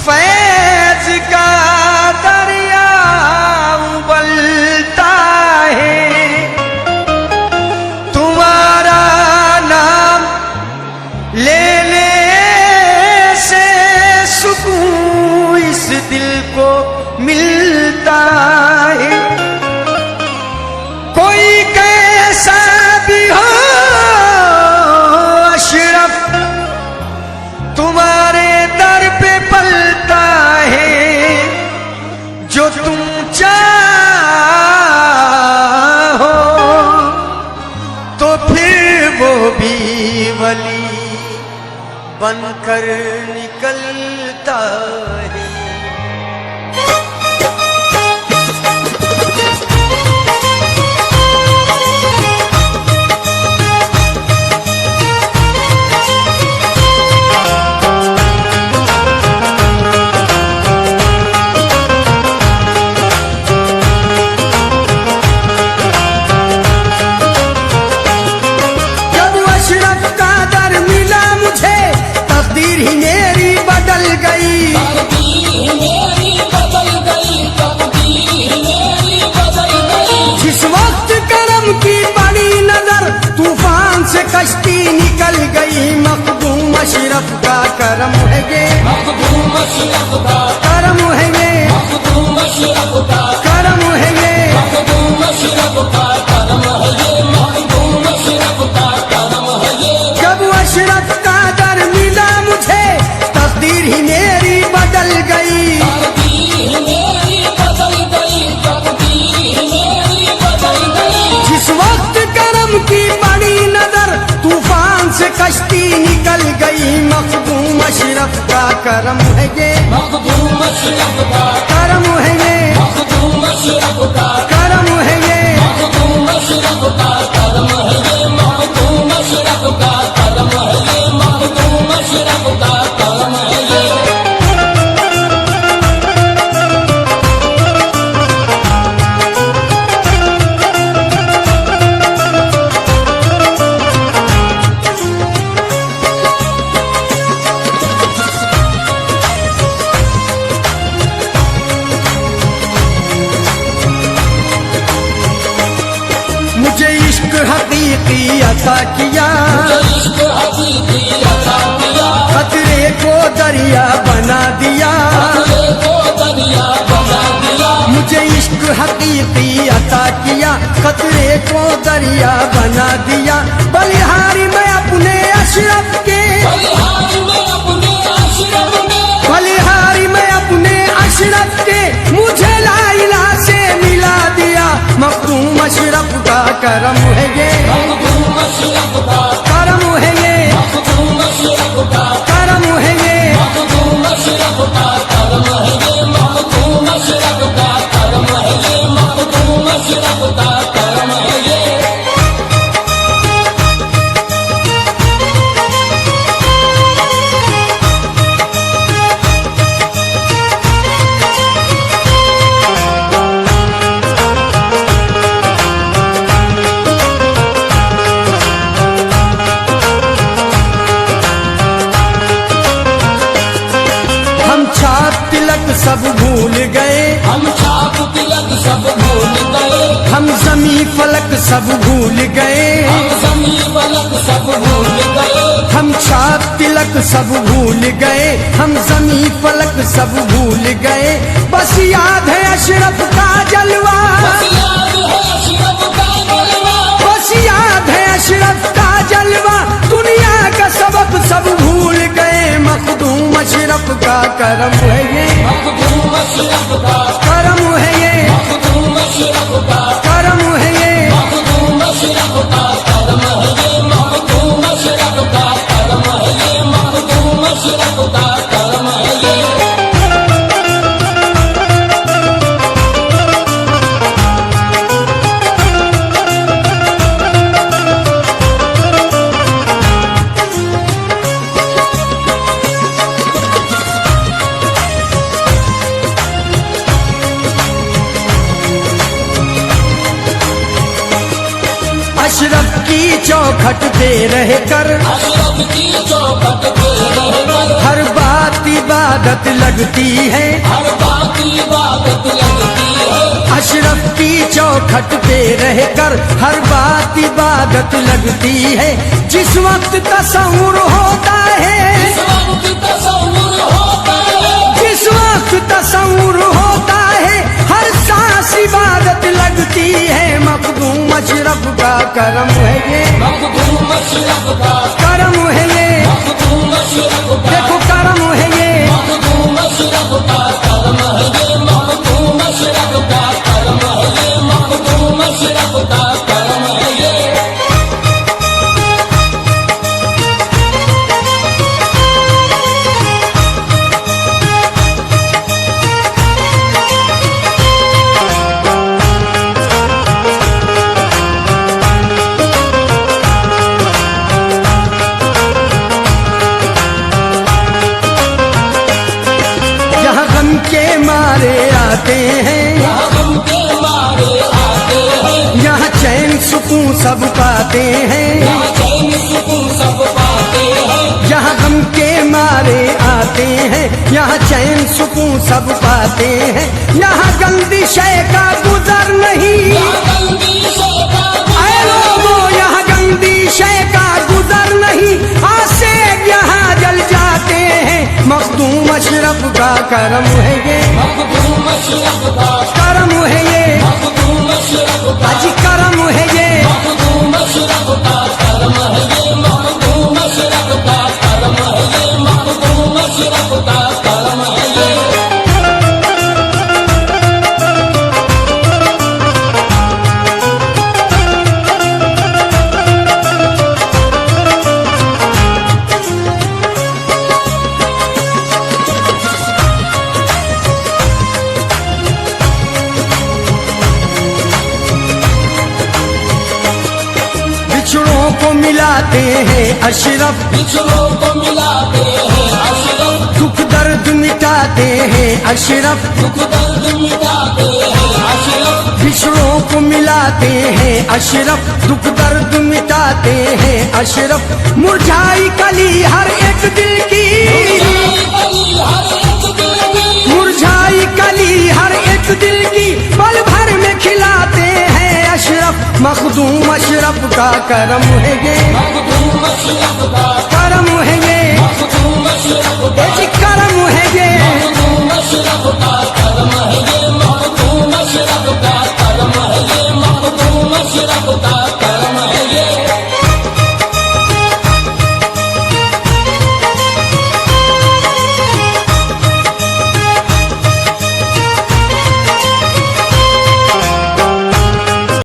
फैज का दरिया उबलता है, तुम्हारा नाम लेने से सुकून इस दिल को मिलता है। कोई कैसा भी हो अशरफ, तुम्हारे दर पे पलता है। जो तुम चाहो तो फिर वो भी वली बनकर निकलता है। जिस वक्त करम की बड़ी नजर तूफान से कश्ती निकल गई, मखदूम अशरफ का करम है ये, मखदूम अशरफ का करम है ये, मखदूम अशरफ का करम है ये, मखदूम अशरफ का करम है ये, मखदूम अशरफ का करम है ये। जब अशरफ का दर मिला मुझे तकदीर ही मेरी बदल गई, जिस वक्त करम की बड़ी नजर तूफान से कश्ती निकल गई, मखदूम अशरफ का करम है ये, मखदूम अशरफ का करम है ये, मखदूम अशरफ का करम है ये, मखदूम अशरफ का करम है ये, मखदूम अशरफ का करम है ये, मखदूम अशरफ का करम है ये। मुझे इश्क हकीकी अता किया, इश्क हकीकी अता किया, खतरे को दरिया बना दिया, खतरे को दरिया बना दिया। मुझे इश्क हकीकी अता किया, खतरे को दरिया बना दिया। बलिहारी मैं अपने अशरफ के, बलिहारी मैं अपने अशरफ के, बलिहारी मैं अपने अशरफ के, मुझे लाइला से मिला दिया। मखदूम अशरफ का करम है ये, मखदूम अशरफ का करम है ये, मखदूम अशरफ का करम है ये, मखदूम अशरफ का करम है ये, मखदूम अशरफ का करम है ये, मखदूम अशरफ का करम है ये। सब भूल गए, हम छाप तिलक सब भूल गए, हम ज़मीं फलक सब भूल गए, हम ज़मीं फलक सब भूल गए, हम छाप तिलक सब भूल गए, हम ज़मीं फलक सब भूल गए। बस याद है अशरफ का जलवा, बस याद है अशरफ का जलवा, बस याद है अशरफ का जलवा। दुनिया का सबक सब भूल गए, मखदूम अशरफ का करम है ये, मखदूम अशरफ का करम है ये, मखदूम अशरफ का करम है ये, मखदूम अशरफ का करम है ये, मखदूम अशरफ का करम है ये, मखदूम अशरफ का करम है ये। अशरफ की चौखट पे रह कर, अशरफ की चौखट पे रह कर, हर बात इबादत लगती है, हर बात इबादत लगती है। अशरफ की चौखट पे रहकर हर बात इबादत लगती है। जिस वक्त तसव्वुर होता है, जिस वक्त तसव्वुर होता है, जिस वक्त तसव्वुर होता है, हर सांस इबादत लगती है। मखदूम अशरफ का करम है ये, मखदूम अशरफ का, करम है ये, मखदूम अशरफ का, देखो करम है ये। मखदूम अशरफ का करम है ये, मखदूम अशरफ का करम है ये, मखदूम अशरफ का करम है ये। यहाँ गम के मारे आते हैं, यहाँ गम के मारे आते हैं, यहाँ चैन सुकून सब पाते हैं। यहाँ चैन सुकून सब पाते हैं। यहाँ गम के मारे आते हैं, यहाँ चैन सुकून सब पाते हैं। यहाँ गंदी शय का गुजर नहीं, यहाँ गंदी शय का ऐ लोगों यहाँ गंदी शय का गुजर नहीं। आसे यहाँ जल जाते हैं। मखदूम अशरफ का करम है ये, मखदूम अशरफ का, करम है ये, मखदूम अशरफ का, अजी करम है ये। मखदूम अशरफ का करम है ये, मखदूम अशरफ का करम है ये, मखदूम अशरफ का करम है ये। बिछड़ों को मिलाते हैं अशरफ, बिछड़ों को मिलाते हैं अशरफ, दुख दर्द मिटाते हैं अशरफ, दुख दर्द मिटाते हैं अशरफ, बिछड़ों को मिलाते हैं अशरफ, दुख दर्द मिटाते हैं अशरफ। मुरझाई कली हर एक दिल की, मुरझाई कली हर एक दिल की, पल भर में खिलाते हैं अशरफ। मखदूम अशरफ का करम है ये, मखदूम अशरफ का, करम है